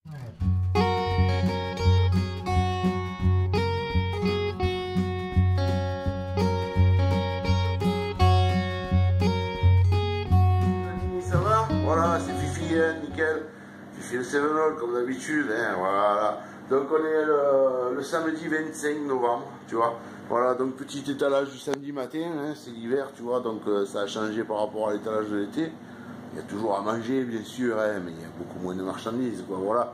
Ça va? Voilà, c'est Fifi, hein, nickel. Fifi le Sevenol, comme d'habitude, hein, voilà. Donc on est le samedi 25 novembre, tu vois. Voilà, donc petit étalage du samedi matin, hein, c'est l'hiver, tu vois, donc ça a changé par rapport à l'étalage de l'été. Il y a toujours à manger, bien sûr, hein, mais il y a beaucoup moins de marchandises, quoi, voilà.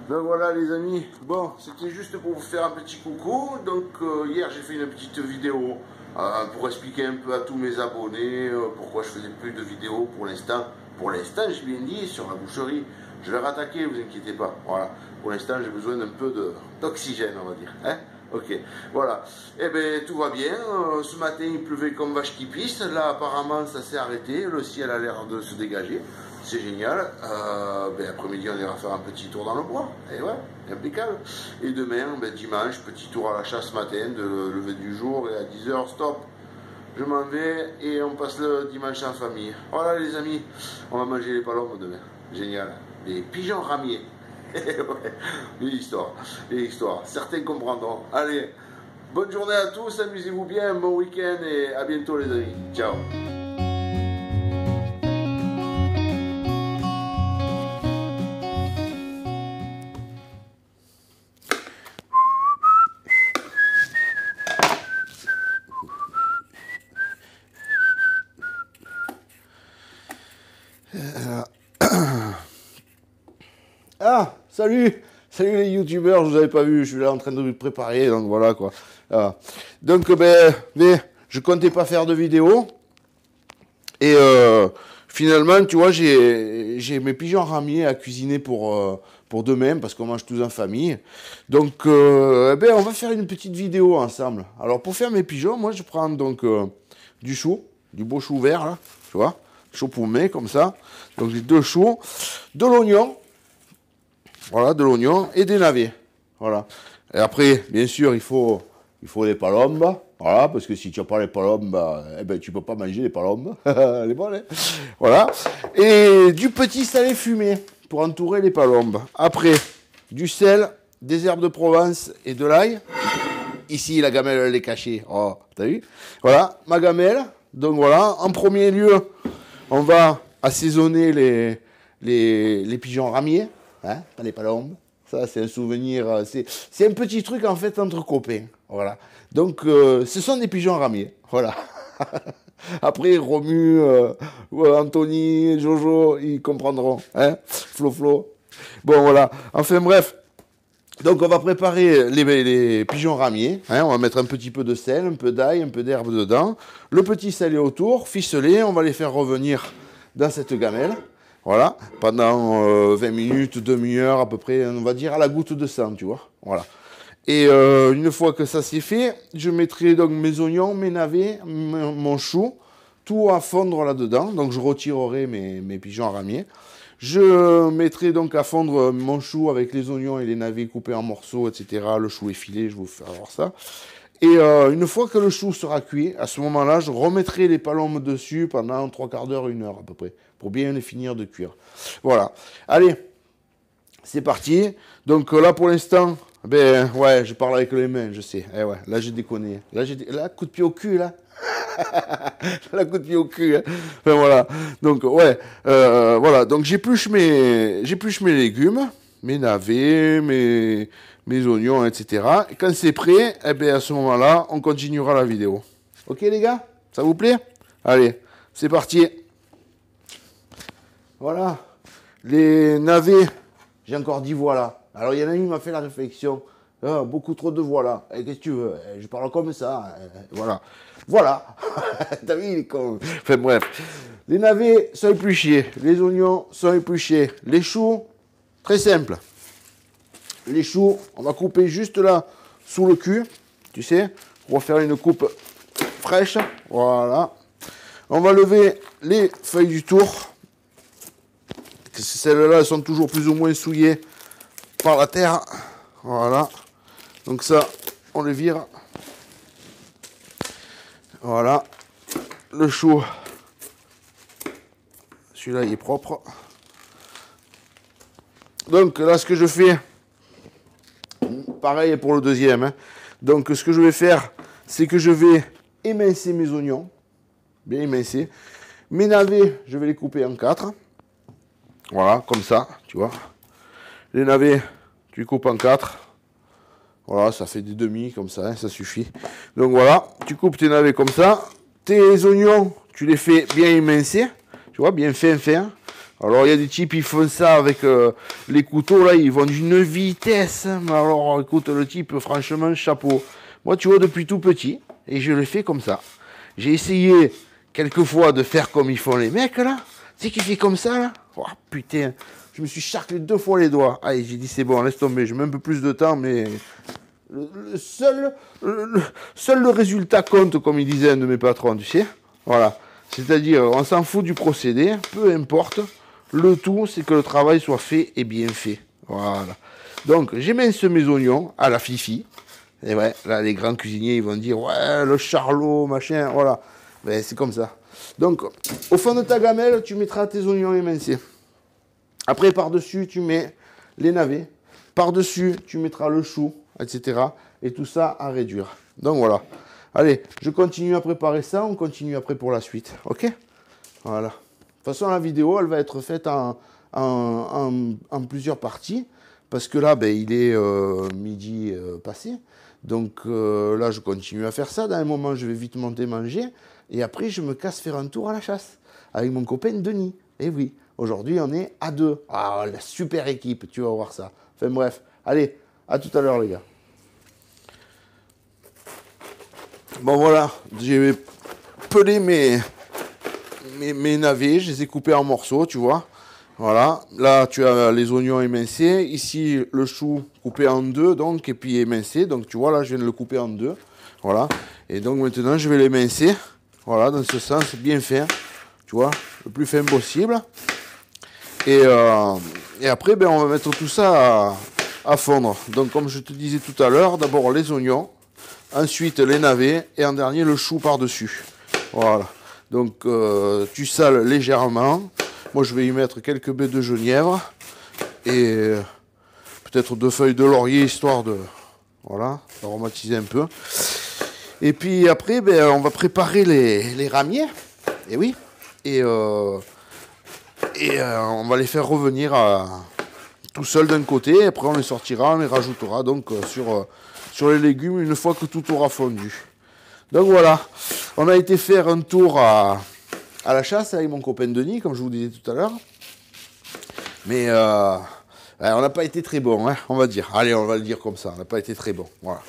Donc voilà les amis, bon, c'était juste pour vous faire un petit coucou. Donc hier j'ai fait une petite vidéo pour expliquer un peu à tous mes abonnés pourquoi je faisais plus de vidéos pour l'instant. Pour l'instant, j'ai bien dit, sur la boucherie, je vais rattaquer, vous inquiétez pas. Voilà, pour l'instant j'ai besoin d'un peu d'oxygène, on va dire. Hein, ok, voilà. Eh bien tout va bien, ce matin il pleuvait comme vache qui pisse, là apparemment ça s'est arrêté, le ciel a l'air de se dégager. C'est génial. Ben, après-midi, on ira faire un petit tour dans le bois. Et ouais, impeccable. Et demain, ben, dimanche, petit tour à la chasse matin, de lever du jour. Et à 10 h, stop. Je m'en vais et on passe le dimanche en famille. Voilà les amis, on va manger les palombes demain. Génial. Les pigeons ramiers. Ouais, les histoires. Certains comprendront. Allez, bonne journée à tous, amusez-vous bien, bon week-end et à bientôt les amis. Ciao. Ah, salut les youtubeurs, je vous avais pas vu, je suis là en train de me préparer, donc voilà quoi. Donc ben, je comptais pas faire de vidéo, et finalement, tu vois, j'ai mes pigeons ramiers à cuisiner pour demain, parce qu'on mange tous en famille. Donc, ben, on va faire une petite vidéo ensemble. Alors, pour faire mes pigeons, moi, je prends donc du chou, du beau chou vert, là, tu vois, chou paumé, comme ça. Donc, j'ai 2 choux, de l'oignon, voilà, de l'oignon et des navets. Voilà. Et après, bien sûr, il faut les palombes. Voilà, parce que si tu n'as pas les palombes, eh ben, tu ne peux pas manger les palombes. Elle est bonne, hein. Voilà. Et du petit salé fumé pour entourer les palombes. Après, du sel, des herbes de Provence et de l'ail. Ici, la gamelle, elle est cachée. Oh, t'as vu? Voilà, ma gamelle. Donc voilà, en premier lieu, on va assaisonner les pigeons ramiers. Hein, pas les palombes. Ça, c'est un souvenir. C'est un petit truc, en fait, entre copains. Voilà. Donc, ce sont des pigeons ramiers. Voilà. Après, Romu, Anthony, Jojo, ils comprendront. Hein, Flo. Bon, voilà. Enfin, bref. Donc, on va préparer les pigeons ramiers. Hein, on va mettre un petit peu de sel, un peu d'ail, un peu d'herbe dedans. Le petit salé autour, ficelé. On va les faire revenir dans cette gamelle. Voilà, pendant 20 minutes, demi-heure à peu près, on va dire à la goutte de sang, tu vois. Voilà. Et une fois que ça c'est fait, je mettrai donc mes oignons, mes navets, mon chou, tout à fondre là-dedans. Donc je retirerai mes pigeons ramiers. Je mettrai donc à fondre mon chou avec les oignons et les navets coupés en morceaux, etc. Le chou effilé, je vous fais voir ça. Et une fois que le chou sera cuit, à ce moment-là, je remettrai les palombes dessus pendant 3/4 d'heure, 1 heure à peu près, pour bien les finir de cuire. Voilà. Allez, c'est parti. Donc là, pour l'instant, ben ouais, je parle avec les mains, je sais. Eh ouais, là, j'ai déconné. Là, coup de pied au cul, là. Là, coup de pied au cul. Hein. Enfin, voilà. Donc, ouais, voilà. Donc, j'épluche mes légumes, mes navets, mes oignons, etc. Et quand c'est prêt, eh bien, à ce moment-là, on continuera la vidéo. Ok, les gars? Ça vous plaît? Allez, c'est parti. Voilà. Les navets, j'ai encore dit voilà. Alors, il y en a une qui m'a fait la réflexion. Ah, beaucoup trop de voilà. Et qu'est-ce que tu veux? Je parle comme ça. Voilà. Voilà. T'as vu, il est con. Enfin, bref. Les navets sont épluchés. Les oignons sont épluchés. Les choux, très simple. Les choux, on va couper juste là, sous le cul, tu sais, on va faire une coupe fraîche, voilà. On va lever les feuilles du tour. Celles-là, elles sont toujours plus ou moins souillées par la terre, voilà. Donc ça, on les vire. Voilà. Le chou, celui-là, il est propre. Donc là, ce que je fais, pareil pour le deuxième. Hein. Donc ce que je vais faire, c'est que je vais émincer mes oignons, bien émincer. Mes navets, je vais les couper en 4. Voilà, comme ça, tu vois. Les navets, tu les coupes en 4. Voilà, ça fait des demi, comme ça, hein, ça suffit. Donc voilà, tu coupes tes navets comme ça. Tes oignons, tu les fais bien émincer, tu vois, bien fin. Alors, il y a des types, ils font ça avec les couteaux, là, ils vont d'une vitesse. Mais alors, écoute, le type, franchement, chapeau. Moi, tu vois, depuis tout petit, et je le fais comme ça. J'ai essayé quelques fois de faire comme ils font les mecs, là. Tu sais qui fait comme ça, là? Oh, putain, je me suis charclé 2 fois les doigts. Allez, j'ai dit, c'est bon, laisse tomber, je mets un peu plus de temps, mais... Seul le résultat compte, comme il disait un de mes patrons, tu sais. Voilà. C'est-à-dire, on s'en fout du procédé, peu importe. Le tout, c'est que le travail soit fait et bien fait. Voilà. Donc, j'émince mes oignons à la fifi. Et ouais, là, les grands cuisiniers, ils vont dire, ouais, le charlot, machin, voilà. Ben, c'est comme ça. Donc, au fond de ta gamelle, tu mettras tes oignons émincés. Après, par-dessus, tu mets les navets. Par-dessus, tu mettras le chou, etc. Et tout ça à réduire. Donc, voilà. Allez, je continue à préparer ça. On continue après pour la suite. OK? Voilà. De toute façon, la vidéo, elle va être faite en plusieurs parties. Parce que là, ben, il est midi passé. Donc là, je continue à faire ça. Dans un moment, je vais vite monter manger. Et après, je me casse faire un tour à la chasse. Avec mon copain Denis. Et oui, aujourd'hui, on est à 2. Ah, la super équipe, tu vas voir ça. Enfin bref, allez, à tout à l'heure, les gars. Bon, voilà, j'ai pelé mes navets. Je les ai coupés en morceaux, tu vois. Voilà, là tu as les oignons émincés, ici le chou coupé en 2, donc, et puis émincé, donc tu vois là je viens de le couper en 2, voilà, et donc maintenant je vais l'émincer, voilà, dans ce sens, bien fin, tu vois, le plus fin possible, et après ben, on va mettre tout ça à fondre, donc comme je te disais tout à l'heure, d'abord les oignons, ensuite les navets, et en dernier le chou par-dessus, voilà, donc tu sales légèrement. Moi, je vais y mettre quelques baies de genièvre et peut-être 2 feuilles de laurier, histoire de aromatiser un peu. Et puis après, ben, on va préparer les ramiers. Et oui. Et on va les faire revenir tout seul d'un côté. Après, on les sortira, on les rajoutera donc sur les légumes une fois que tout aura fondu. Donc voilà, on a été faire un tour à la chasse avec mon copain Denis, comme je vous disais tout à l'heure. Mais on n'a pas été très bon, hein, on va dire. Allez, on va le dire comme ça, on n'a pas été très bon. Voilà.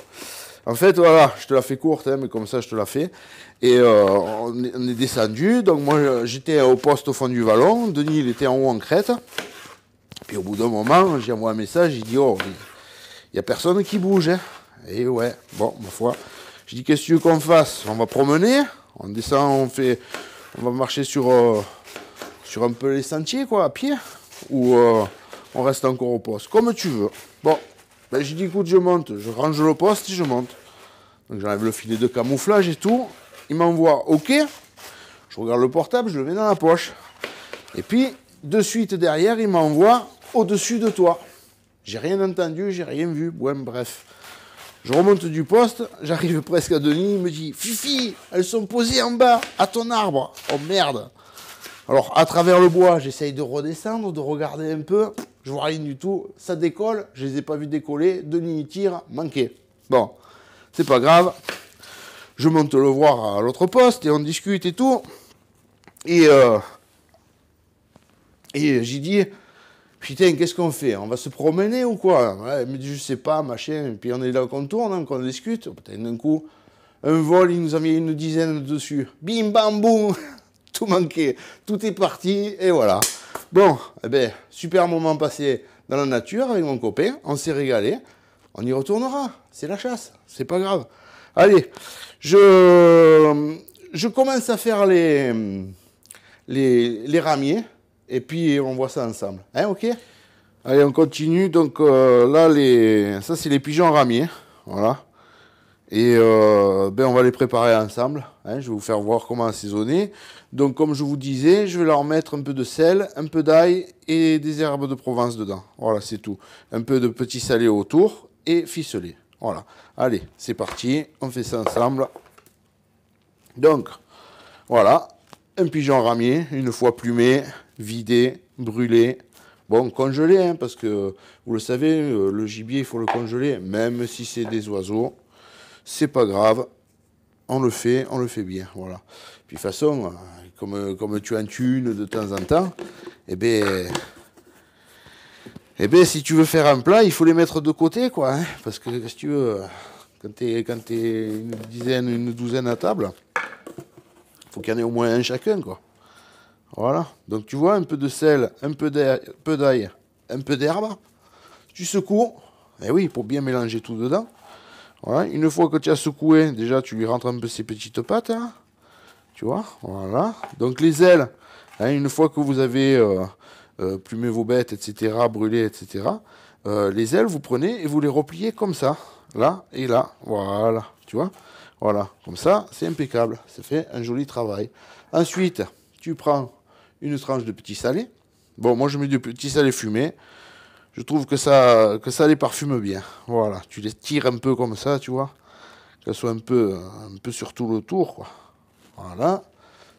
En fait, voilà, je te la fais courte, hein, mais comme ça, je te la fais. Et on est descendu. Donc moi, j'étais au poste au fond du vallon. Denis, il était en haut en crête. Puis au bout d'un moment, j'ai envoyé un message, il dit, oh, il n'y a personne qui bouge. Hein. Et ouais, bon, ma foi. Je dis, qu'est-ce que tu veux qu'on fasse? On va promener, on descend, on va marcher sur un peu les sentiers, quoi, à pied, ou on reste encore au poste, comme tu veux. Bon, ben, j'ai dit, écoute, je monte, je range le poste et je monte. Donc j'enlève le filet de camouflage et tout. Il m'envoie OK. Je regarde le portable, je le mets dans la poche. Et puis, de suite derrière, il m'envoie au-dessus de toi. J'ai rien entendu, j'ai rien vu. Bon, bref. Je remonte du poste, j'arrive presque à Denis, il me dit « Fifi, elles sont posées en bas, à ton arbre. » Oh merde. Alors, à travers le bois, j'essaye de redescendre, de regarder un peu. Je vois rien du tout. Ça décolle, je les ai pas vus décoller. Denis il tire, manqué. Bon, c'est pas grave. Je monte le voir à l'autre poste et on discute et tout. Et j'ai dit... Putain, qu'est-ce qu'on fait? On va se promener ou quoi? Ouais, mais je sais pas, machin. Et puis on est là qu'on tourne, hein, qu'on discute. Putain, d'un coup, un vol, il nous a mis une dizaine dessus. Bim, bam, boum. Tout manqué. Tout est parti. Et voilà. Bon, eh ben, super moment passé dans la nature avec mon copain. On s'est régalé. On y retournera. C'est la chasse. C'est pas grave. Allez, je commence à faire les ramiers. Et puis, on voit ça ensemble. Hein, OK? Allez, on continue. Donc, là, ça, c'est les pigeons ramiers. Voilà. Et ben on va les préparer ensemble. Hein, je vais vous faire voir comment assaisonner. Donc comme je vous disais, je vais leur mettre un peu de sel, un peu d'ail et des herbes de Provence dedans. Voilà, c'est tout. Un peu de petit salé autour et ficelé. Voilà. Allez, c'est parti. On fait ça ensemble. Donc, voilà. Un pigeon ramier, une fois plumé, vidé, brûlé. Bon, congelé, hein, parce que vous le savez, le gibier, il faut le congeler, même si c'est des oiseaux. C'est pas grave, on le fait bien, voilà. Puis de toute façon, comme tu en tues une de temps en temps, eh ben, si tu veux faire un plat, il faut les mettre de côté, quoi, hein, parce que si tu veux, quand t'es une dizaine, une douzaine à table, faut qu'il y en ait au moins un chacun, quoi. Voilà. Donc tu vois, un peu de sel, un peu d'ail, un peu d'herbe. Tu secoues, et oui, pour bien mélanger tout dedans. Voilà. Une fois que tu as secoué, déjà tu lui rentres un peu ses petites pattes, hein. Tu vois, voilà. Donc les ailes, hein, une fois que vous avez plumé vos bêtes, etc., brûlé, etc., les ailes, vous prenez et vous les repliez comme ça, là et là, voilà, tu vois, voilà, comme ça, c'est impeccable, ça fait un joli travail. Ensuite, tu prends une tranche de petit salé. Bon, moi je mets du petit salé fumé. Je trouve que ça les parfume bien. Voilà, tu les tires un peu comme ça, tu vois, qu'elles soient un peu sur tout le tour, quoi. Voilà.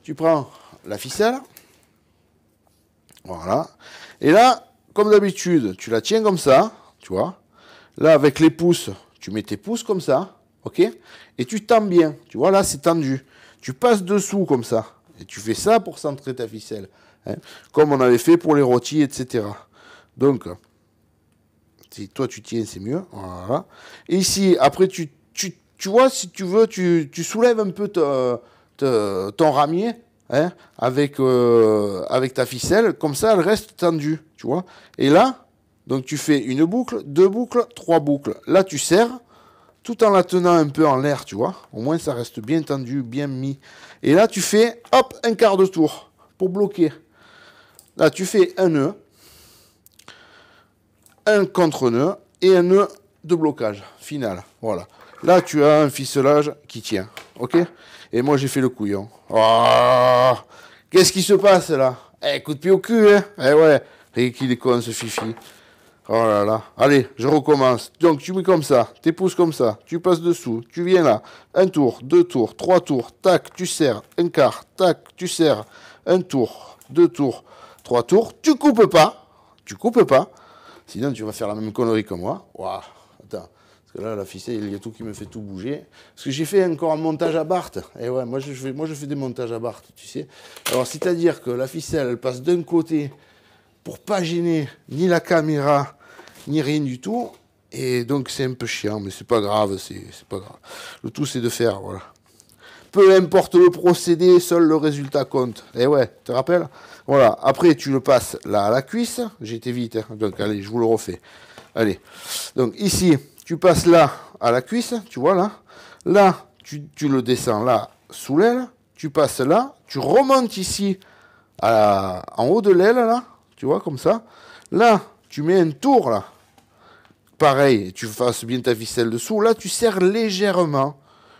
Tu prends la ficelle. Voilà. Et là, comme d'habitude, tu la tiens comme ça, tu vois. Là, avec les pouces, tu mets tes pouces comme ça, ok. Et tu tends bien, tu vois, là, c'est tendu. Tu passes dessous comme ça. Et tu fais ça pour centrer ta ficelle. Hein, comme on avait fait pour les rôtis, etc. Donc, si toi tu tiens, c'est mieux. Voilà. Et ici, après, tu vois, si tu veux, tu soulèves un peu ton ramier, hein, avec ta ficelle. Comme ça, elle reste tendue, tu vois. Et là, donc tu fais une boucle, deux boucles, trois boucles. Là, tu serres, tout en la tenant un peu en l'air, tu vois. Au moins, ça reste bien tendu, bien mis. Et là, tu fais, hop, un quart de tour pour bloquer. Là, tu fais un nœud, un contre-nœud et un nœud de blocage final. Voilà. Là, tu as un ficelage qui tient. OK? Et moi, j'ai fait le couillon. Oh, qu'est-ce qui se passe là? Coup de pied au cul, hein? Ouais. Et qu'il est con, ce fifi. Oh là là. Allez, je recommence. Donc, tu mets comme ça, tes pouces comme ça, tu passes dessous, tu viens là. Un tour, deux tours, trois tours, tac, tu serres, un quart, tac, tu serres, un tour, deux tours, trois tours. Tu coupes pas. Sinon, tu vas faire la même connerie que moi. Waouh, attends. Parce que là, la ficelle, il y a tout qui me fait tout bouger. Parce que j'ai fait encore un montage à Bart. Et ouais, moi, je fais des montages à Bart, tu sais. Alors, c'est-à-dire que la ficelle, elle passe d'un côté pour pas gêner ni la caméra, ni rien du tout. Et donc, c'est un peu chiant, mais c'est pas grave, c'est pas grave. Le tout, c'est de faire, voilà. Peu importe le procédé, seul le résultat compte. Et ouais, tu te rappelles? Voilà, après tu le passes là à la cuisse. J'ai été vite, hein. Donc allez, je vous le refais. Allez, donc ici, tu passes là à la cuisse, tu vois là. Là, tu le descends là sous l'aile. Tu passes là, tu remontes ici en haut de l'aile là, tu vois comme ça. Là, tu mets un tour là. Pareil, tu fasses bien ta ficelle dessous. Là, tu serres légèrement.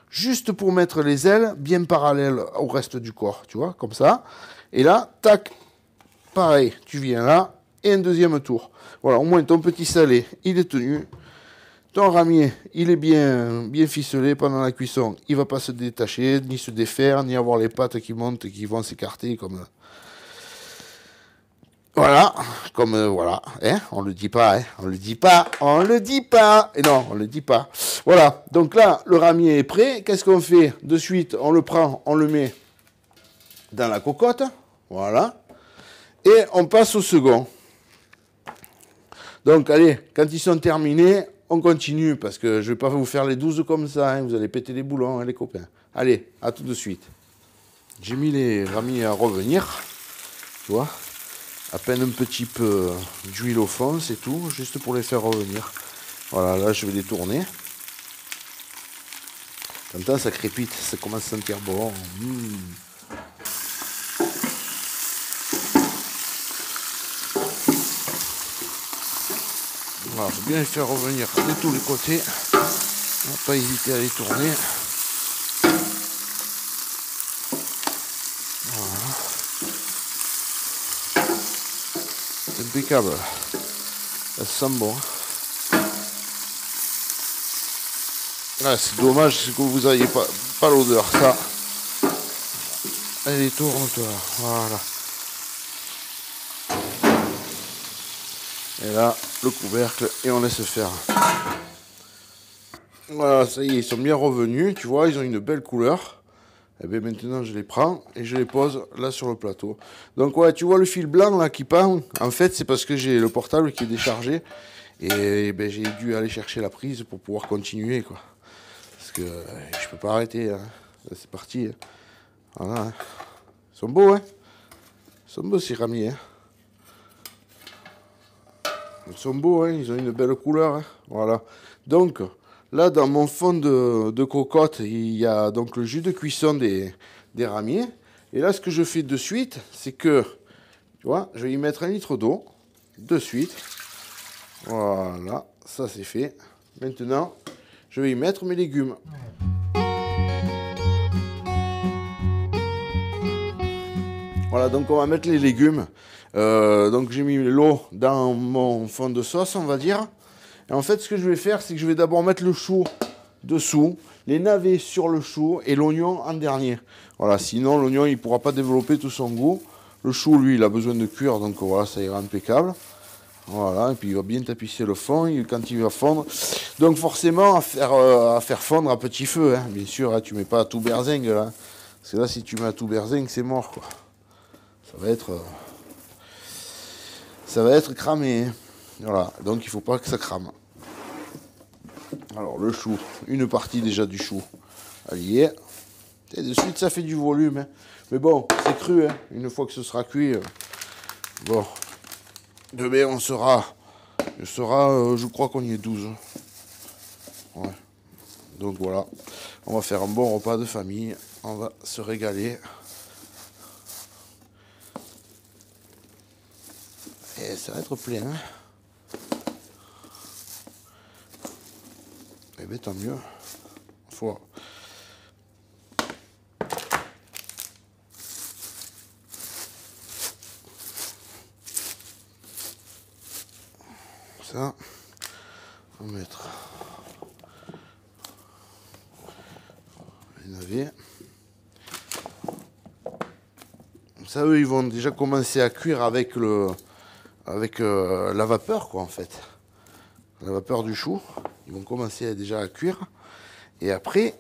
Juste pour mettre les ailes bien parallèles au reste du corps, tu vois, comme ça. Et là, tac, pareil, tu viens là, et un deuxième tour. Voilà, au moins ton petit salé, il est tenu. Ton ramier, il est bien ficelé pendant la cuisson. Il ne va pas se détacher, ni se défaire, ni avoir les pattes qui montent et qui vont s'écarter comme... Voilà, voilà, hein, on le dit pas, hein, on le dit pas, et non, on le dit pas. Voilà, donc là, le ramier est prêt, qu'est-ce qu'on fait? De suite, on le prend, on le met dans la cocotte, voilà, et on passe au second. Donc, allez, quand ils sont terminés, on continue, parce que je ne vais pas vous faire les 12 comme ça, hein, vous allez péter les boulons, hein, les copains. Allez, à tout de suite. J'ai mis les ramiers à revenir, tu vois. À peine un petit peu d'huile au fond, c'est tout, juste pour les faire revenir. Voilà, là je vais les tourner. T'entends, ça crépite, ça commence à sentir bon. Voilà, faut bien les faire revenir de tous les côtés. On va pas hésiter à les tourner. Voilà. C'est impeccable. Ça sent bon. Ah, c'est dommage que vous n'ayez pas l'odeur, ça. Allez, tourne-toi. Voilà. Et là, le couvercle, et on laisse faire. Voilà, ça y est, ils sont bien revenus. Tu vois, ils ont une belle couleur. Et bien maintenant, je les prends et je les pose là sur le plateau. Donc, ouais, tu vois le fil blanc là qui pend. En fait, c'est parce que j'ai le portable qui est déchargé. Et ben, j'ai dû aller chercher la prise pour pouvoir continuer, quoi. Parce que je peux pas arrêter. Hein. C'est parti. Hein. Voilà. Hein. Ils sont beaux, hein. Ils sont beaux, ces ramiers. Hein. Ils sont beaux, hein. Ils ont une belle couleur. Hein. Voilà. Donc, là, dans mon fond de cocotte, il y a donc le jus de cuisson des ramiers. Et là, ce que je fais de suite, c'est que, tu vois, je vais y mettre 1 litre d'eau. De suite. Voilà. Ça, c'est fait. Maintenant, je vais y mettre mes légumes. Voilà, donc on va mettre les légumes. Donc j'ai mis l'eau dans mon fond de sauce, on va dire. Et en fait, ce que je vais faire, c'est que je vais d'abord mettre le chou dessous, les navets sur le chou et l'oignon en dernier. Voilà, sinon l'oignon, il ne pourra pas développer tout son goût. Le chou, lui, il a besoin de cuire, donc voilà, ça ira impeccable. Voilà, et puis il va bien tapisser le fond quand il va fondre. Donc forcément, à faire fondre à petit feu, hein. Bien sûr, hein, tu ne mets pas à tout berzingue, là. Parce que là, si tu mets à tout berzingue, c'est mort, quoi. Ça va être cramé. Hein. Voilà, donc il ne faut pas que ça crame. Alors le chou, une partie déjà du chou. Allez, et de suite ça fait du volume. Hein. Mais bon, c'est cru. Hein. Une fois que ce sera cuit, bon, demain on sera, je crois qu'on y est 12. Ouais. Donc voilà, on va faire un bon repas de famille. On va se régaler. Et ça va être plein. Hein. Eh bien, tant mieux. Faut... Ça, on va mettre les navets. Ça, eux, ils vont déjà commencer à cuire avec la vapeur, quoi, en fait. La vapeur du chou. Ils vont commencer déjà à cuire. Et après,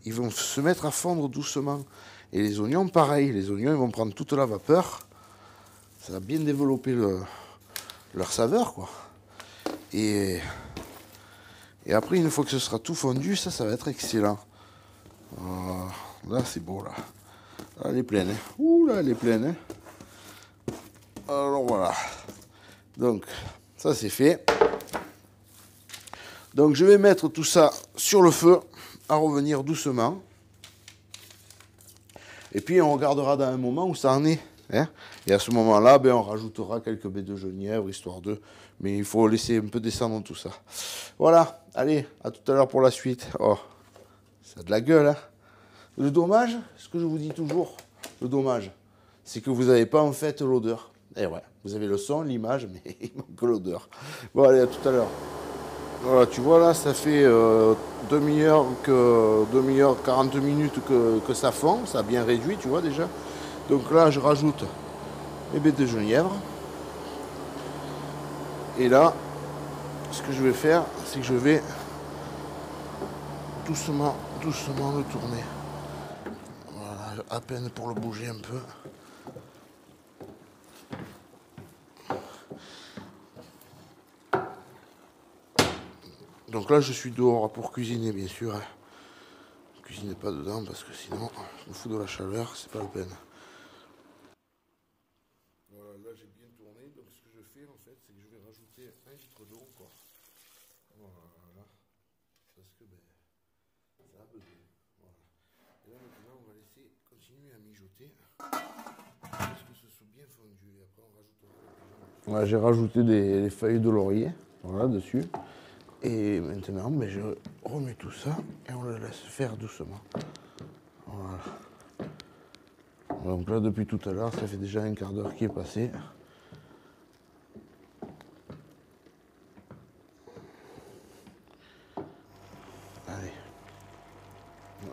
ils vont se mettre à fondre doucement. Et les oignons, pareil. Les oignons, ils vont prendre toute la vapeur. Ça va bien développer leur saveur, quoi. Et après, une fois que ce sera tout fondu, ça va être excellent. Là, c'est beau, là. Là, elle est pleine. Hein. Ouh, là, elle est pleine. Hein. Alors, voilà. Donc, ça, c'est fait. Donc, je vais mettre tout ça sur le feu, à revenir doucement. Et puis, on regardera dans un moment où ça en est. Hein. Et à ce moment-là, ben, on rajoutera quelques baies de genièvre, histoire de... Mais il faut laisser un peu descendre tout ça. Voilà. Allez, à tout à l'heure pour la suite. Oh, ça a de la gueule, hein. Le dommage, ce que je vous dis toujours, le dommage, c'est que vous n'avez pas en fait l'odeur. Eh ouais, vous avez le son, l'image, mais il manque l'odeur. Bon, allez, à tout à l'heure. Voilà, tu vois là, ça fait demi-heure, 40 minutes que ça fond, ça a bien réduit, tu vois déjà. Donc là, je rajoute les baies de genièvre. Et là, ce que je vais faire, c'est que je vais doucement le tourner. Voilà, à peine pour le bouger un peu. Donc là, je suis dehors pour cuisiner, bien sûr. Ne cuisinez pas dedans parce que sinon, je me fous de la chaleur, c'est pas la peine. Voilà, là j'ai bien tourné. Donc ce que je fais en fait, c'est que je vais rajouter 1 litre d'eau encore. Voilà. Parce que ça a besoin. Voilà. Et là maintenant, on va laisser continuer à mijoter. Parce que ce soit bien fondu. Et après, on rajoutera. Voilà, j'ai rajouté des feuilles de laurier. Voilà, dessus. Et maintenant, ben, je remets tout ça et on le laisse faire doucement. Voilà. Donc là, depuis tout à l'heure, ça fait déjà un quart d'heure qui est passé. Allez.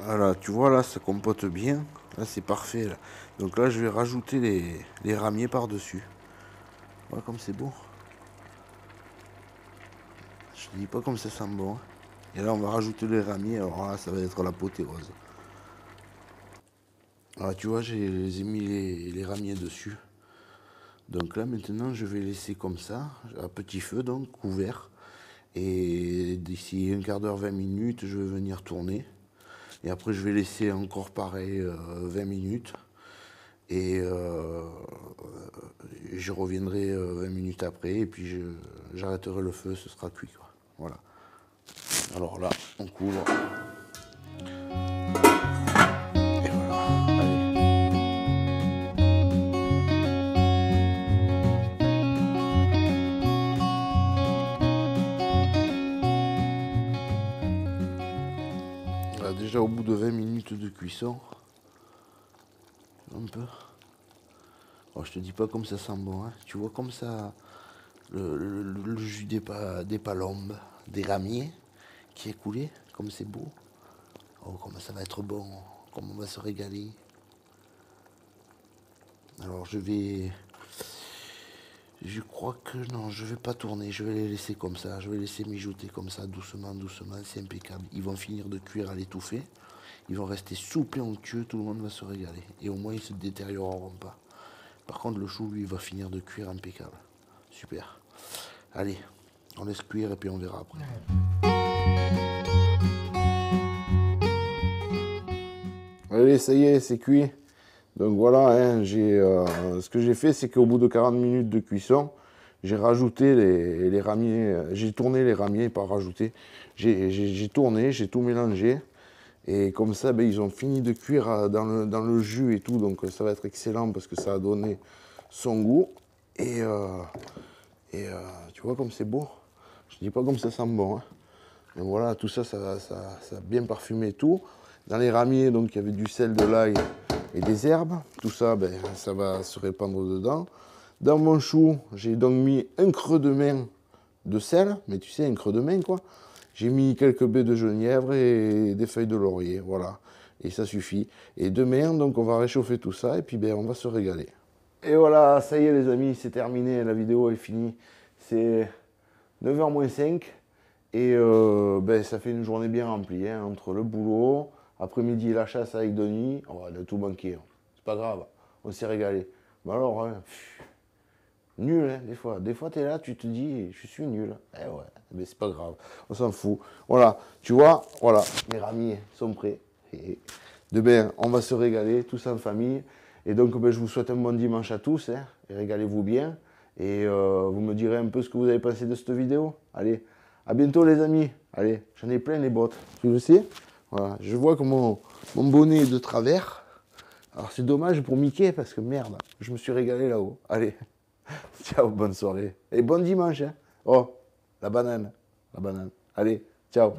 Voilà, tu vois, là, ça compote bien. Là, c'est parfait. Là. Donc là, je vais rajouter les ramiers par-dessus. Voilà comme c'est beau. Je te dis pas comme ça sent bon. Et là, on va rajouter les ramiers. Alors là, ça va être l'apothéose. Alors, tu vois, j'ai mis les ramiers dessus. Donc là, maintenant, je vais laisser comme ça, à petit feu, donc, couvert. Et d'ici un quart d'heure, 20 minutes, je vais venir tourner. Et après, je vais laisser encore pareil 20 minutes. Et je reviendrai 20 minutes après. Et puis, j'arrêterai le feu, ce sera cuit, quoi. Voilà. Alors là, on couvre. Et voilà. Allez. Voilà, déjà au bout de 20 minutes de cuisson, un peu. Oh, je te dis pas comme ça sent bon, hein. Tu vois comme ça, le jus des palombes, des ramiers qui est coulé, comme c'est beau. Oh, comment ça va être bon, comment on va se régaler. Alors je crois que non, je vais pas tourner, je vais les laisser comme ça, je vais laisser mijoter comme ça, doucement, doucement, c'est impeccable. Ils vont finir de cuire à l'étouffée, ils vont rester souples et onctueux, tout le monde va se régaler. Et au moins ils se détérioreront pas. Par contre, le chou, lui, il va finir de cuire impeccable. Super. Allez, on laisse cuire et puis on verra après. Allez, ça y est, c'est cuit. Donc voilà, hein, ce que j'ai fait, c'est qu'au bout de 40 minutes de cuisson, j'ai rajouté les ramiers, j'ai tourné les ramiers, pas rajouté. J'ai tourné, j'ai tout mélangé. Et comme ça, ben, ils ont fini de cuire dans le jus et tout. Donc ça va être excellent parce que ça a donné son goût. Et tu vois comme c'est beau. Je dis pas comme ça sent bon. Hein. Et voilà, tout ça, ça a bien parfumé tout. Dans les ramiers, donc il y avait du sel, de l'ail et des herbes. Tout ça, ben, ça va se répandre dedans. Dans mon chou, j'ai donc mis un creux de main de sel. Mais tu sais, un creux de main, quoi. J'ai mis quelques baies de genièvre et des feuilles de laurier, voilà. Et ça suffit. Et demain, donc, on va réchauffer tout ça et puis ben, on va se régaler. Et voilà, ça y est les amis, c'est terminé, la vidéo est finie. C'est 9h moins 5 et ben, ça fait une journée bien remplie, hein, entre le boulot, après-midi la chasse avec Denis, on a tout manqué, hein. C'est pas grave, on s'est régalé. Mais alors, hein, nul, hein, des fois. Des fois, tu es là, tu te dis, je suis nul. Eh ouais, mais c'est pas grave, on s'en fout. Voilà, tu vois, voilà, les ramiers sont prêts. Et demain, on va se régaler, tous en famille. Et donc, ben, je vous souhaite un bon dimanche à tous, hein, et régalez-vous bien. Et vous me direz un peu ce que vous avez pensé de cette vidéo. Allez, à bientôt les amis. Allez, j'en ai plein les bottes, tu le sais. Voilà, je vois que mon bonnet est de travers. Alors, c'est dommage pour Mickey, parce que merde, je me suis régalé là-haut. Allez. Ciao, bonne soirée. Et bon dimanche. Hein. Oh, la banane. La banane. Allez, ciao.